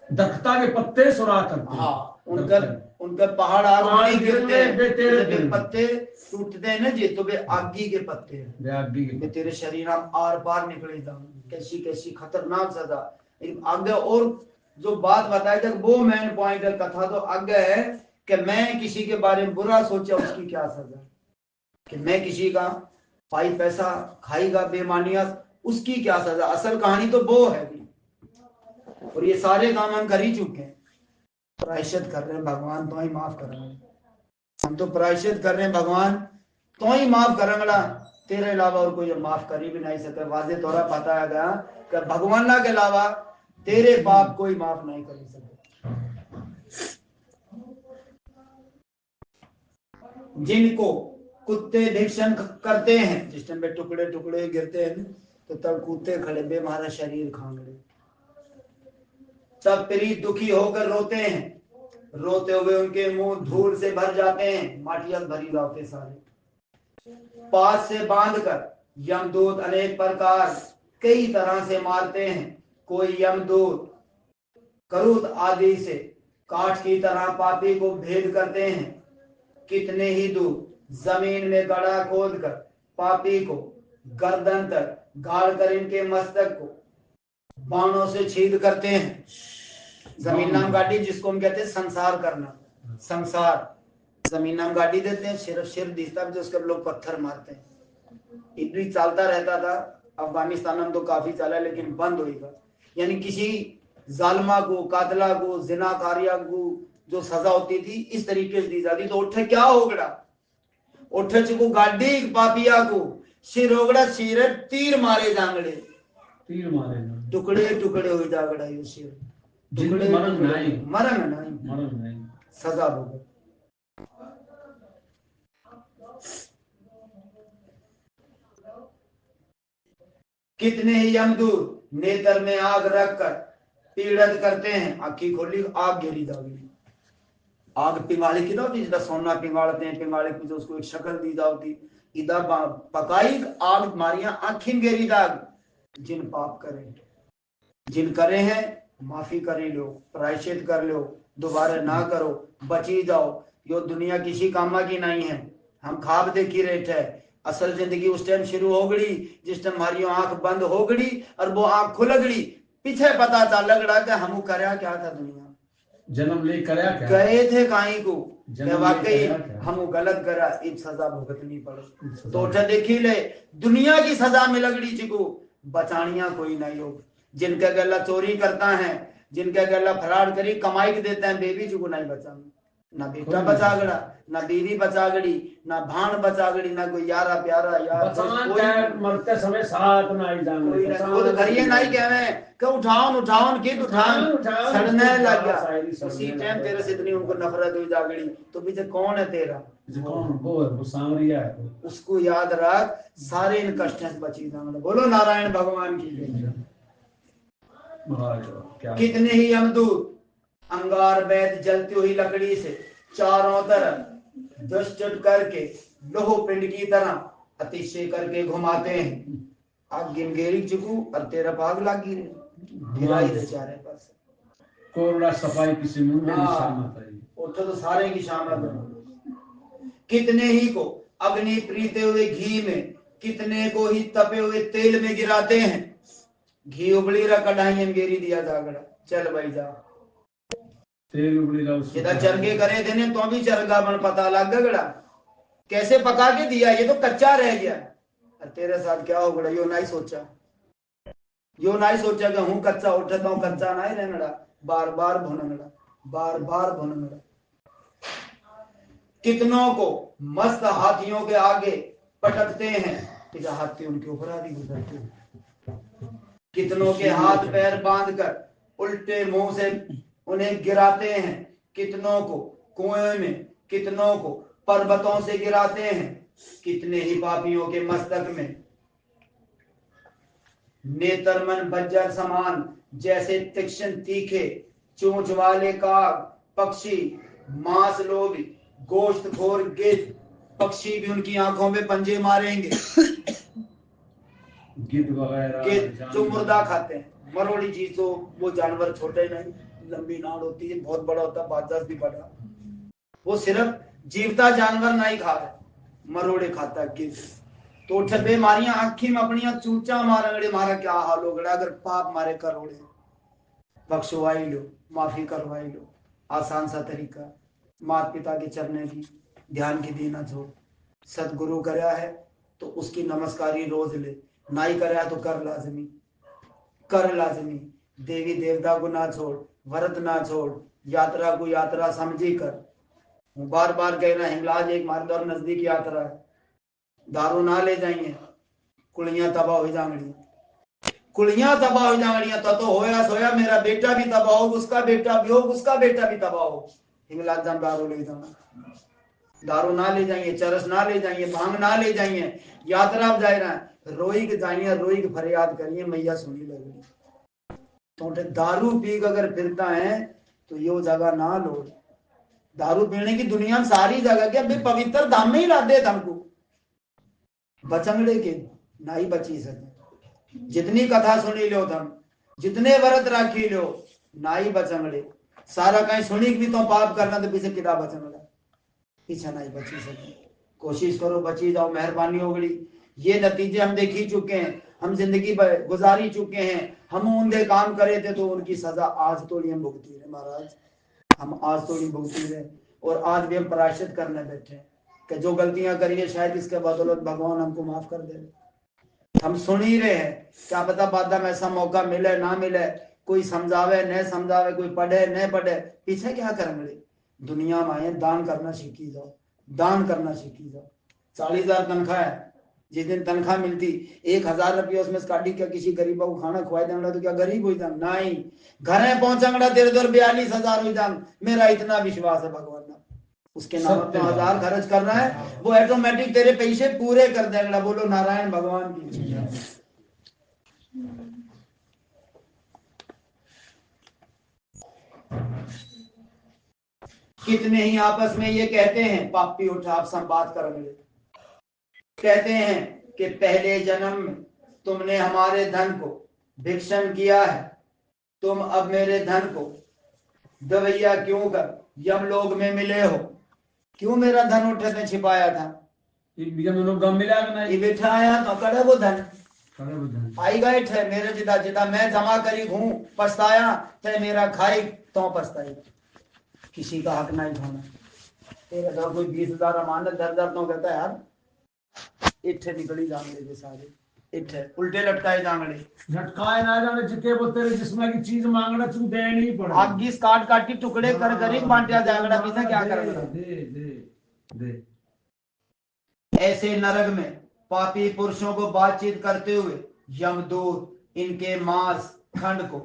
दक्षता के पत्ते सुराख करते हैं। हाँ, उनका उनका पहाड़ आग नहीं गिरते हैं, तेरे जब पत्ते टूटते हैं ना जी, तो वे आगी के पत्ते हैं, वे आगी के वे तेरे शरीर में आर पार निकले जाओ। कैसी कैसी खतरनाक सजा आगे। और जो बात बताई तक वो मेन पॉइंट है कथा तो आगे है कि मैं किसी के बारे में बुरा सोचा उसकी क्या सजा, कि मैं किसी का पाई पैसा खाएगा बेमानिया उसकी क्या सजा। असल कहानी तो वो है भी। और ये सारे काम हम कर ही चुके हैं, प्रायश्चित कर रहे हैं भगवान तो ही माफ कर रहे हैं। हम तो प्रायश्चित कर रहे हैं भगवान तो ही माफ करेंगे, तेरे अलावा और कोई माफ कर ही भी नहीं सके। वाजे तोरा पता है गया कि भगवान के अलावा तेरे पाप कोई माफ नहीं कर सके। जिनको कुत्ते भिक्षण करते हैं, जिस टाइम पे टुकड़े टुकड़े गिरते हैं तो तब कुत्ते खड़े बे हमारा शरीर खांगड़े, तब प्रीत दुखी होकर रोते हैं, रोते हुए उनके मुंह धूल से भर जाते हैं, माटिया भरी लाते सारे। पास से बांधकर यमदूत अनेक प्रकार कई तरह से मारते हैं। कोई यमदूत करूत आदि से काठ की तरह पापी को भेद करते हैं। कितने ही दूर जमीन में गड्ढा खोद कर पापी को गर्दन तक गाड़ कर इनके मस्तक को बाणों से छेद करते हैं। जमीन नाम गाड़ी जिसको हम कहते हैं संसार करना, संसार जमीन नाम गाड़ी देते हैं, सिर्फ सिर दिखता है उसके लोग पत्थर मारते हैं। इतनी चलता रहता था अफगानिस्तान में तो काफी चला, लेकिन बंद होगा। यानी किसी जालमा को, कातला को, जिनाकारिया को जो सजा होती थी इस तरीके से दी जाती। तो उठे क्या होगड़ा, उठे चुको गाड़ी पापिया को सिर होगड़ा, सिर तीर मारे जांगड़े, तीर मारे टुकड़े टुकड़े हो जागड़ा ये सिर, टुकड़े मरण नहीं सजा भोग। कितने ही यमदूत नेत्र में आग रखकर पीड़ित करते हैं। आखी खोली आग गिरी जागी, आग पिंगाली की होती जिधर सोना पिंगाड़ते हैं, पिंगाले की जो उसको एक शक्ल दी जाती, इधर पकाई आग मारिया आखिन गेरी दाग। जिन पाप करे, जिन करे हैं माफी कर लो, प्रायश्चित कर लो, दोबारा ना करो, बची जाओ। यो दुनिया किसी कामा की नहीं है, हम खाब देखी रेट है। असल जिंदगी उस टाइम शुरू हो गई जिस टाइम हमारी आंख बंद हो गई और वो आंख खुल गई, पीछे पता चल लगड़ा कि हम करया क्या था, दुनिया जन्म ले करया क्या, गए थे काई को, वाकई हम गलत करा, एक सजा भुगतनी पड़े। तो उठे देखी ले दुनिया की सजा में लगड़ी चिको, बचानिया कोई नहीं हो। जिनके गला चोरी करता है, जिनके गला फरार करी कमाई के देते हैं, बेबी चुको नहीं बचा, ना बेटा बचा गड़ा, ना बीवी बचा गड़ी, ना भान बचा गड़ी, ना कोई यारा प्यारा यार कोई मरते समय साथ ना आई जाने, खुद घरिए नहीं कहवे कि उठाओन उठाओन कित उठान सड़ने लग गया। उसी टाइम तेरे से इतनी उनको नफरत हुई जागड़ी, तो पीछे कौन है तेरा, कौन वो है, वो सामरिया है। उसको याद रख, सारे इन कष्टों से बची जाना। बोलो नारायण भगवान की जय। कितने ही यमदूत अंगार वैद जलती हुई लकड़ी से चारों तरफ दुष्ट करके लोह पिंड की तरह अतिशय करके घुमाते हैं। आग गिनगेरी चुकू और तेरा भाग लागी रे चारे पास कोरड़ा सफाई किसी मुंडे की शामत है, उठो तो सारे की शामत है। कितने ही को अग्नि प्रीते हुए घी में, कितने को ही तपे हुए तेल में गिराते हैं। घी उबली रहा कढ़ाई गेरी दिया जागड़ा, चल भाई जा तेल उबली रहा उसको चरगे करे देने तो भी चरगा बन पता लग गड़ा, कैसे पका के दिया, ये तो कच्चा रह गया। तेरे साथ क्या हो गया, यो नहीं सोचा, यो नहीं सोचा कि हूं कच्चा उठता हूं, कच्चा नहीं रहना, बार बार भुनंगड़ा, बार बार भुनंगड़ा। कितनों को मस्त हाथियों के आगे पटकते हैं, इधर हाथी उनके ऊपर आदि गुजरते हैं। कितनों के हाथ पैर बांधकर उल्टे मुंह से उन्हें गिराते हैं। कितनों को कुएं में, कितनों को पर्वतों से गिराते हैं। कितने ही पापियों के मस्तक में नेत्र मन बज्जर समान, जैसे तीक्ष्ण तीखे चोंच वाले काग, पक्षी, मांस लोभी, गोश्त खोर गिद्ध, पक्षी भी उनकी आंखों में पंजे मारेंगे। गिद्ध वगैरह जो मुर्दा खाते हैं, मरोड़ी चीज तो वो जानवर छोटे नहीं, लंबी नाड़ होती है, बहुत बड़ा होता है, बादशाह भी बड़ा। वो सिर्फ जीवता जानवर नहीं खा रहे, मरोड़े खाता है गिर। तो उठे बीमारियां आखी में अपनी चूचा मारंगड़े, मारा क्या हाल हो गया अगर पाप मारे करोड़े। बख्शवाई लो, माफी करवाई लो, आसान सा तरीका। माता पिता के चरने की ध्यान की दी ना छोड़। सतगुरु करया है तो उसकी नमस्कारी रोज ले, नाई करया तो कर लाजमी, कर लाजमी। देवी देवता को ना छोड़, व्रत ना छोड़, यात्रा को यात्रा समझी कर। हूँ बार बार कह रहा हिंगलाज एक मारदौर नजदीक यात्रा है, दारू ना ले जाइए, कुड़ियां तबाह हो जाएंगी, कुड़ियां तबाह हो जाएंगी। तो होया सोया मेरा बेटा भी तबाह हो, उसका बेटा भी हो, उसका बेटा भी तबाह हो। हिंगलाज जाम दारू ले जाना, दारू ना ले जाइए, चरस ना ले जाइए, भांग ना ले जाइए, यात्रा जाए रहा है, रोई के जाइए, रोई के फरियाद करिए, मैया सुनी लगनी। तो दारू पी अगर फिरता है तो यो जगह ना लो। दारू पीने की दुनिया में सारी जगह के अभी पवित्र धाम में ही ला दे हमको, बचंगड़े के ना ही बची सके। जितनी कथा सुनी लो तुम, जितने व्रत राखी लो, ना ही बचंगड़े। सारा कहीं सुनी भी तो पाप करना, तो पीछे किदा बचंगड़ा, पीछे नहीं बची सके। कोशिश करो बची जाओ, मेहरबानी होगी। ये नतीजे हम देख ही चुके हैं, हम जिंदगी गुजारी चुके हैं। हम उनके काम करे थे तो उनकी सजा आज थोड़ी हम भुगती रहे महाराज, हम आज थोड़ी भुगती रहे। और आज भी हम प्रायश्चित करने बैठे कि जो गलतियां करिए शायद इसके बदौलत भगवान हमको माफ कर दे। हम सुन ही रहे हैं, क्या पता बाद में ऐसा मौका मिले ना मिले, कोई समझावे न समझावे, कोई पढ़े न पढ़े, पीछे क्या करेंगे। दुनिया में आए दान करना सीखी जाओ, दान करना सीखी जाओ। 40,000 तनख्वाह है, जिस दिन तनख्वाह मिलती 1,000 रुपये उसमें से काटी क्या किसी गरीब को खाना खुआ देंगे तो क्या गरीब हो जाए? नहीं, घर पहुंचांगड़ा तेरे दर 42,000 हो जाए। मेरा इतना विश्वास है भगवान ना, उसके नाम पे 1,000 खर्च कर रहा है, वो ऑटोमेटिक तेरे पैसे पूरे कर देगा। बोलो नारायण भगवान की। कितने ही आपस में ये कहते हैं, पापी उठा आप संवाद करेंगे, कहते हैं कि पहले जन्म में तुमने हमारे धन को भिक्षण किया है, तुम अब मेरे धन को दवैया क्यों कर यमलोक में मिले हो। क्यों मेरा धन उठे में छिपाया था, ये बैठा आया तो करे वो धन आई गए थे मेरे जिदा जिदा मैं जमा करी हूं, पछताया थे मेरा खाई तो पछताई। किसी का हक नहीं खाना। तेरा घर कोई 20,000 अमानत दर दर तो कहता है यार, इठे निकली जांगड़े के सारे, इठे उल्टे लटकाए जांगड़े, लटकाए ना जाने जितने वो तेरे जिसमें की चीज मांगना तू दे नहीं पड़ा। आग गीस काट काट के टुकड़े कर गरीब बांटिया जांगड़ा, पीछे क्या करेगा। दे दे दे। ऐसे नरक में पापी पुरुषों को बातचीत करते हुए यमदूत इनके मांस खंड को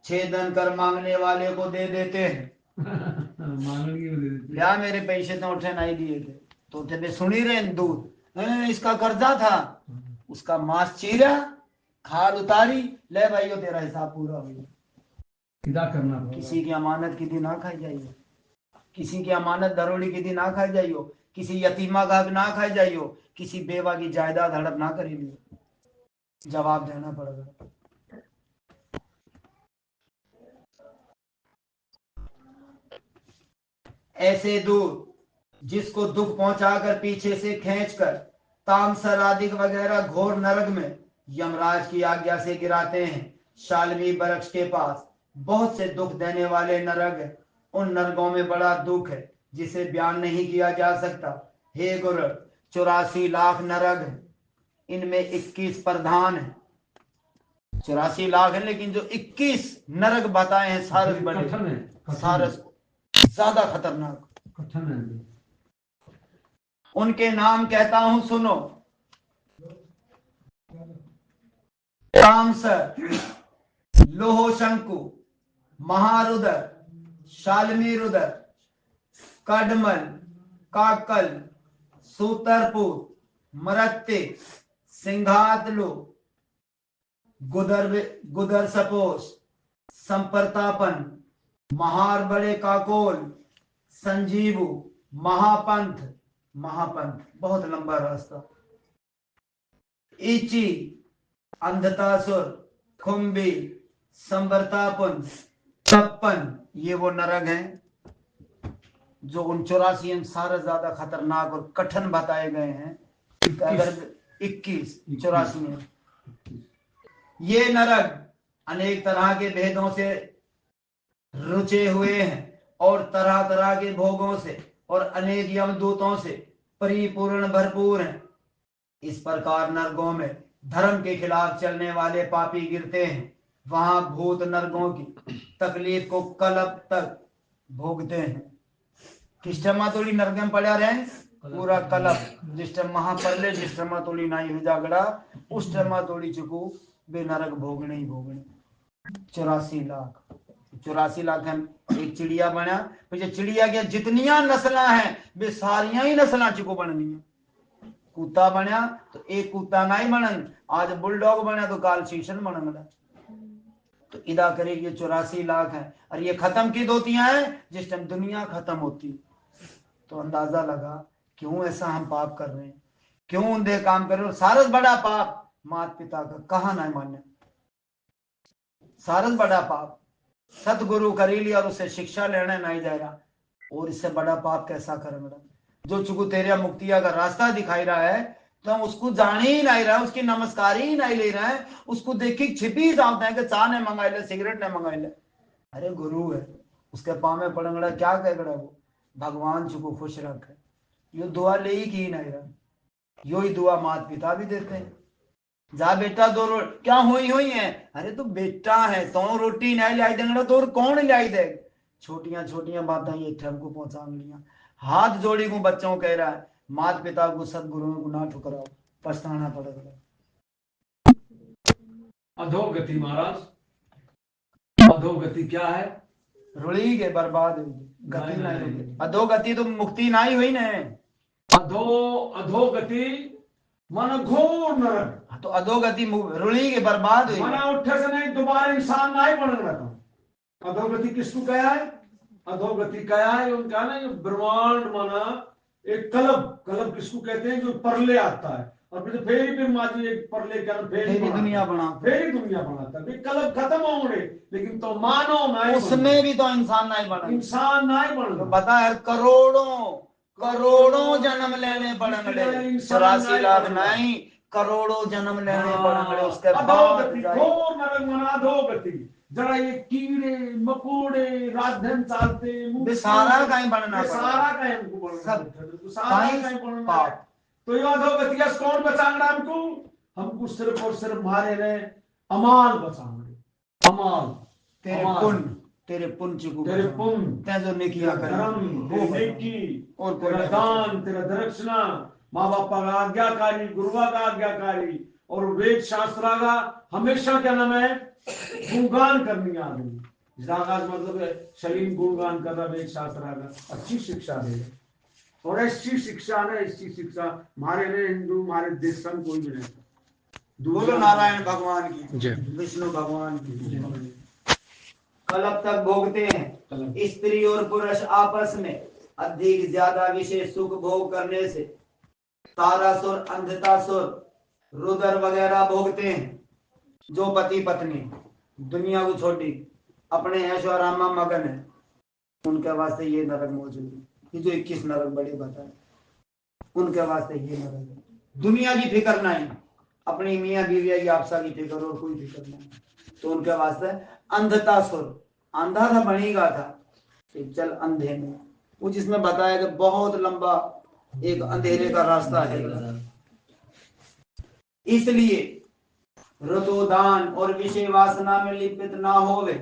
छेदन कर मांगने वाले को दे देते हैं। लिया मेरे पैसे तो उठे नहीं दिए थे, तो तेरे सुनी रहे दूध, इसका कर्जा था, उसका मांस चीरा, खाल उतारी, ले भाइयों तेरा हिसाब पूरा हो गया। किदा करना, किसी की अमानत की दी ना खाई जाइयो, किसी की अमानत दरोड़ी की दी ना खाई जाइयो, किसी यतीमा का ना खाई जाइयो, किसी बेवा की जायदाद हड़प ना करिए, जवाब देना पड़ेगा। ऐसे दूर जिसको दुख पहुंचाकर पीछे से खींचकर तामसर आदि वगैरह घोर नरक में यमराज की आज्ञा से गिराते हैं। शाल्वी वृक्ष के पास बहुत से दुख देने वाले नरक है, उन नरकों में बड़ा दुख है जिसे बयान नहीं किया जा सकता। हे गुरु, 84 लाख नरक है, इनमें 21 प्रधान है। 84 लाख है लेकिन जो 21 नरक बताए हैं सारस बड़े, सारस ज्यादा खतरनाक कठिन है। उनके नाम कहता हूं सुनो। तामसर, लोहो शंकु, महारुदर, शालमी रुदर, कडमल, काकल, सूतरपुर, मरत्ते, सिंघातलु, गुदर सपोष, संपर्तापन, महार बड़े काकोल, संजीवु, महापंथ, महापंथ बहुत लंबा रास्ता, इची, अंधतासुर, खुम्बी, संवर्तापुंज, 56 ये वो नरक हैं जो उन 84 में सारे ज्यादा खतरनाक और कठिन बताए गए हैं। अगर 21 84 में ये नरक अनेक तरह के भेदों से रुचे हुए हैं और तरह तरह के भोगों से और अनेक यमदूतों से परिपूर्ण भरपूर हैं। इस प्रकार नरकों में धर्म के खिलाफ चलने वाले पापी गिरते हैं। वहां भूत नरकों की तकलीफ को कल्प तक भोगते हैं। किस टाइम थोड़ी नरक में पड़ा रहे पूरा कल्प जिस टाइम महापरले जिस टाइम थोड़ी नाई हो जागड़ा उस टाइम थोड़ी चुकू बे नरक भोगने ही भोगने। 84 लाख है। एक चिड़िया बना फिर चिड़िया के जितनिया नस्ल हैं वे सारिया ही नस्ल चुको बननी है। कुत्ता बनया तो एक कुत्ता नहीं बनन, आज बुलडॉग बना तो काल शीशन बनन। तो इदा करे ये 84 लाख है और ये खत्म की होती हैं जिस टाइम दुनिया खत्म होती। तो अंदाजा लगा क्यों ऐसा हम पाप कर रहे हैं, क्यों उनके काम कर रहे हो। सारस बड़ा पाप माता पिता का कहा नहीं माने, सारस बड़ा पाप सतगुरु करी लिया और उसे शिक्षा लेने नहीं जा रहा। और इससे बड़ा पाप कैसा करेंगे जो चुकू तेरे मुक्तिया का रास्ता दिखाई रहा है तो हम उसको जान ही नहीं रहा, उसकी नमस्कार ही नहीं ले रहे हैं, उसको देख के छिपी जाते हैं कि चाह ने मंगाई ले सिगरेट ने मंगाई ले। अरे गुरु है उसके पाँव में पड़ंगड़ा क्या कहेगा वो भगवान चुको खुश रखे। यो दुआ ले ही की नहीं रहा, यो ही दुआ माता पिता भी देते हैं। जा बेटा दो क्या हुई हुई है, अरे तू बेटा है तो रोटी नहीं लाई देंगे तो और कौन लाई दे। छोटियां छोटियां बातें ये हमको पहुंचा लिया। हाथ जोड़ी को बच्चों कह रहा है माता पिता को सदगुरुओं को ना ठुकराओ पछताना पड़ेगा। अधोगति महाराज, अधोगति क्या है? रुड़ी के बर्बाद होगी गति नहीं होगी। अधोगति तो मुक्ति नहीं हुई ना। अधोगति मन घोर नरक। तो अधोगति रुड़ी के बर्बाद हुई मना उठे से नहीं दोबारा इंसान नहीं बनना था। अधोगति किसको कहा है? अधोगति कहा है उनका ना ये ब्रह्मांड माना एक कलब किसको कहते हैं जो परले आता है और फिर माजी एक परले के अंदर फेरी दुनिया बनाता है। कलब खत्म होंगे लेकिन तो मानो नहीं, उसमें भी तो इंसान नहीं बना। इंसान नहीं बन तो बता है करोड़ों जन्म लेने पड़ेंगे। 84 लाख नहीं करोड़ों जन्म लेने पड़ेंगे उसके बाद। जरा ये कीड़े मकोड़े राधन चालते सारा कहीं बनना सारा कहीं हमको बनना। तो ये अधोगति कौन बचाएंगे हमको? हमको सिर्फ और सिर्फ मारे रहे अमाल बचाएंगे। अमाल तेरे पुण्य तै जो नेकियां कर नेकी और तेरा दान तेरा दक्षिणा माँ बापा का आज्ञाकारी गुरुआ का आज्ञाकारी और वेद शास्त्रा का हमेशा क्या नाम है गुणगान करनी आदमी। मतलब शरीर गुणगान कर रहा वेद शास्त्रा का अच्छी शिक्षा दे और ऐसी शिक्षा ना ऐसी शिक्षा हमारे ने हिंदू हमारे देश में कोई भी नहीं। बोलो नारायण भगवान की विष्णु भगवान की। कलब तक भोगते हैं। स्त्री और पुरुष आपस में अधिक ज्यादा विशेष सुख भोग करने से तारासुर अंधतासुर रुद्र वगैरह भोगते हैं। जो पति पत्नी दुनिया को छोड़ी अपने ऐशोआराम में मगन है उनके वास्ते ये नरक मौजूद है। ये जो 21 नरक बड़े बताए उनके वास्ते ये नरक है। दुनिया की फिक्र नहीं, अपनी मियाँ बीविया की आपसा की फिक्र और कोई फिक्र नहीं। तो उनके वास्ते अंधतासुर अंधा था बनेगा था चल अंधे में वो जिसमें बताया कि बहुत लंबा एक अंधेरे का रास्ता है। इसलिए ऋतुदान और विषय वासना में लिप्त ना होवे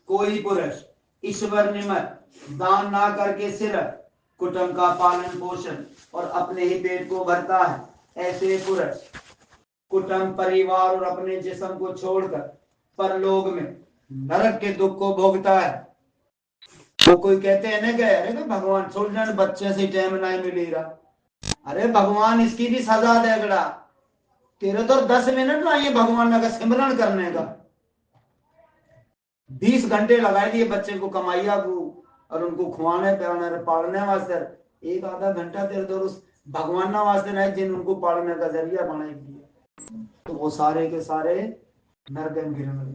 कोई पुरुष ईश्वर निमित्त दान ना करके सिर्फ कुटुंब का पालन पोषण और अपने ही पेट को भरता है। ऐसे पुरुष कुटुंब परिवार और अपने जिस्म को छोड़कर परलोक में नरक के दुख को भोगता है। तो कोई कहते हैं ना कि अरे भगवान छोड़ जाने बच्चे से टाइम नहीं मिली रहा। अरे भगवान इसकी भी सजा देगा। तेरे तो 10 मिनट ना ये भगवान का सिमरन करने का 20 घंटे लगाए दिए बच्चे को कमाइया को और उनको खुआने पिलाने पालने वास्ते। एक आधा घंटा तेरे तो उस भगवान वास्ते नहीं जिन उनको पालने का जरिया बनाई दिया। तो वो सारे के सारे नरक में गिरेंगे।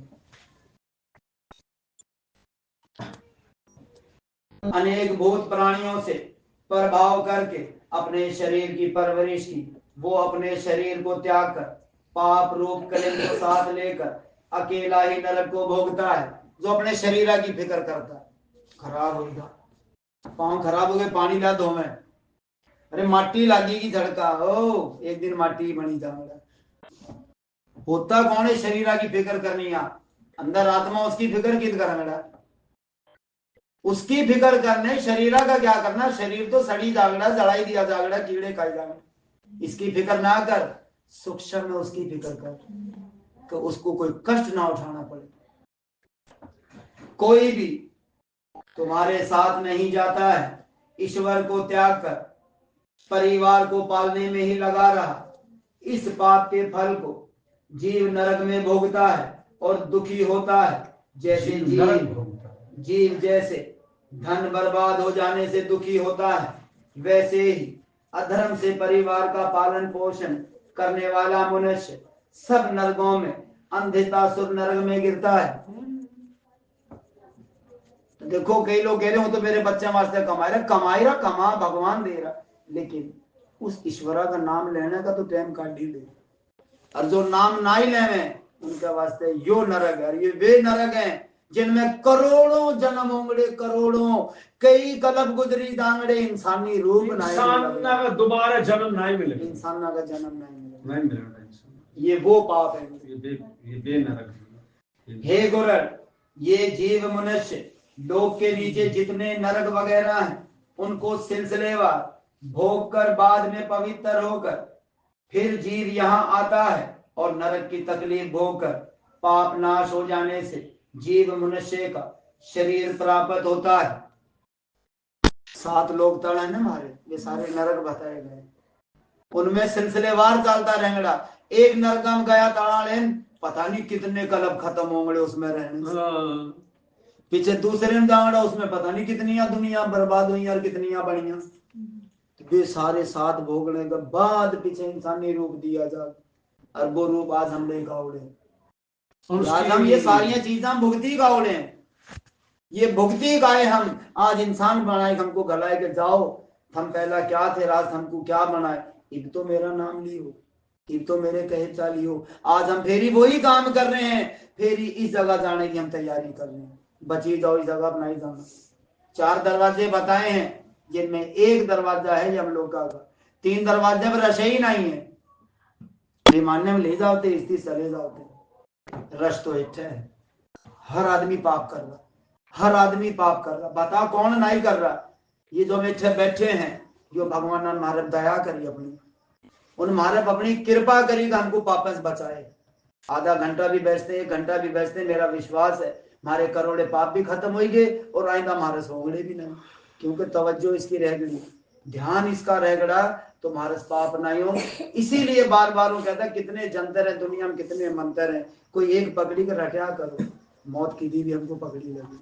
अनेक भूत प्राणियों से प्रभाव करके अपने शरीर की परवरिश की, वो अपने शरीर को त्याग कर पाप रूप कलंक को साथ लेकर अकेला ही नरक को भोगता है। जो अपने शरीर की फिक्र करता है, खराब होगा, पाँव खराब हो गए, पानी ला दो में, अरे माटी लगेगी झड़का, ओ एक दिन माटी बनी जाऊंगा। होता कौन है शरीर की फिक्र करनी, अंदर आत्मा उसकी फिक्र कित करना, उसकी फिक्र करने शरीर का क्या करना। शरीर तो सड़ी जागड़ा, जलाई दिया जागड़ा, कीड़े खाई जागड़ा, इसकी फिक्र ना कर, सूक्ष्म में उसकी फिक्र कर कि उसको कोई कष्ट ना उठाना पड़े। कोई भी तुम्हारे साथ नहीं जाता है, ईश्वर को त्याग कर परिवार को पालने में ही लगा रहा, इस पाप के फल को जीव नरक में भोगता है और दुखी होता है। जैसे जीव जैसे धन बर्बाद हो जाने से दुखी होता है, वैसे ही अधर्म से परिवार का पालन पोषण करने वाला मनुष्य सब नरकों में अंधतासुर नरक में गिरता है। तो देखो कई लोग कह रहे हो तो मेरे बच्चे वास्ते कमाई रहा कमा भगवान दे रहा, लेकिन उस ईश्वरा का नाम लेने का तो टाइम काट ही दे, और जो नाम ना ही लेवे उनके वास्ते यो नरक है। ये वे नरक हैं जिनमें करोड़ों जन्म होंगे, करोड़ों कई कल्प गुजरी दांगड़े इंसानी रूप इंसान का दोबारा जन्म नहीं मिले, इंसान का जन्म नहीं मिलेगा। ये वो पाप है, ये बे नरक है। हे गुरर, ये जीव मनुष्य लोक के नीचे जितने नरक वगैरह हैं उनको सिलसिलेवार भोग कर बाद में पवित्र होकर फिर जीव यहाँ आता है और नरक की तकलीफ भोग कर पाप नाश हो जाने से जीव मनुष्य का शरीर प्राप्त होता है। 7 लोग तड़ है ना हमारे, ये सारे नरक बताए गए, उनमें सिलसिलेवार चलता रहेगा। एक नरक में गया ताड़ा लेन, पता नहीं कितने कल्प खत्म होंगे उसमें रहने से, पीछे दूसरे में जाऊंगा उसमें पता नहीं कितनी दुनिया बर्बाद हुई और कितनी बनिया। वे सारे 7 भोगने के बाद पीछे इंसानी रूप दिया जा, और वो रूप आज हम ले गावड़े, आज हम ये सारी चीजें भुगती गावड़े हैं। ये भुगती गाए हम आज इंसान बनाए, हमको गलाए के जाओ हम पहला क्या थे, आज हमको क्या बनाए, एक तो मेरा नाम लियो, एक तो मेरे कहे चालियो। आज हम फेरी वही काम कर रहे हैं, फेरी इस जगह जाने की हम तैयारी कर रहे हैं, बची जाओ इस जगह नहीं जाना। 4 दरवाजे बताए हैं जिनमें एक दरवाजा है हम लोग का, 3 दरवाजे पर रश ही नहीं है, मानने में ले जाओते इस चले जाओते, रश तो एक है। हर आदमी पाप कर रहा, हर आदमी पाप कर रहा, बता कौन नहीं कर रहा। ये जो बैठे बैठे हैं, जो भगवान ने हमारे दया करी अपनी, उन हमारे अपनी कृपा करी हमको पाप से बचाए। आधा घंटा भी बैठते, 1 घंटा भी बैठते, मेरा विश्वास है हमारे करोड़े पाप भी खत्म हो गए और आइंदा हमारे सोगड़े भी नहीं, क्योंकि तवज्जो इसकी रह गई, ध्यान इसका रह गया तो हमारे पाप नहीं हो। इसीलिए बार बार वो कहता है कितने जंतर है दुनिया में, कितने मंत्र हैं, कोई एक पकड़ी कर रखा करो। मौत की दी भी हमको पकड़ी लगी,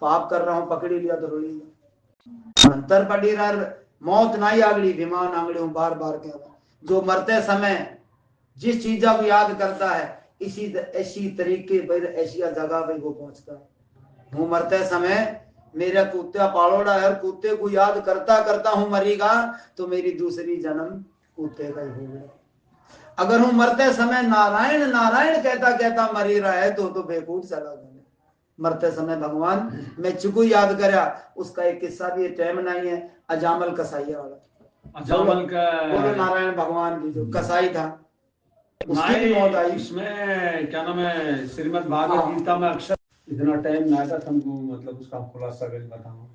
पाप कर रहा हूँ पकड़ी लिया तो रोएगा, मंत्र पड़ी रहा, मौत नहीं आगड़ी विमान आंगड़ी हूँ, बार बार कह रहा। जो मरते समय जिस चीजा को याद करता है इसी ऐसी तरीके पर ऐसी जगह पे वो पहुंचता है। हूँ मरते समय मेरा कुत्ता पालोड़ा है, कुत्ते को याद करता करता हूँ मरीगा तो मेरी दूसरी जन्म कुत्ते का ही होगा। अगर हूँ मरते समय नारायण नारायण कहता कहता मरी रहा है तो बेकूफ चला गया। मरते समय भगवान मैं चुकू याद करा, उसका एक किस्सा भी टाइम नहीं है, अजामल कसाईया वाला, अजामल का बोलो नारायण भगवान की जो कसाई था उसकी भी मौत आई। इसमें क्या नाम है, श्रीमद् भागवत गीता में अक्षर इतना टाइम ना था तुमको, मतलब उसका खुलासा कर बताऊं।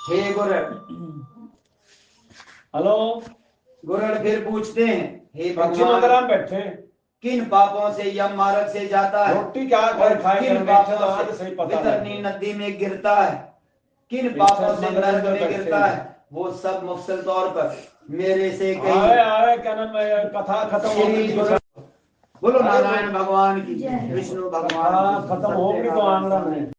हे गुरु, हेलो गुरु फिर पूछते हैं हे भगवान बैठे किन पापों से यम मार्ग से जाता है, रोटी क्या किन पापों से वितरनी नदी में गिरता है, किन पापों से नरक में गिरता है, वो सब मुफ्सल तौर पर मेरे से कही। क्या नाम है, कथा खत्म बोलो नारायण भगवान की, विष्णु भगवान खत्म होगी तो आंगड़ा में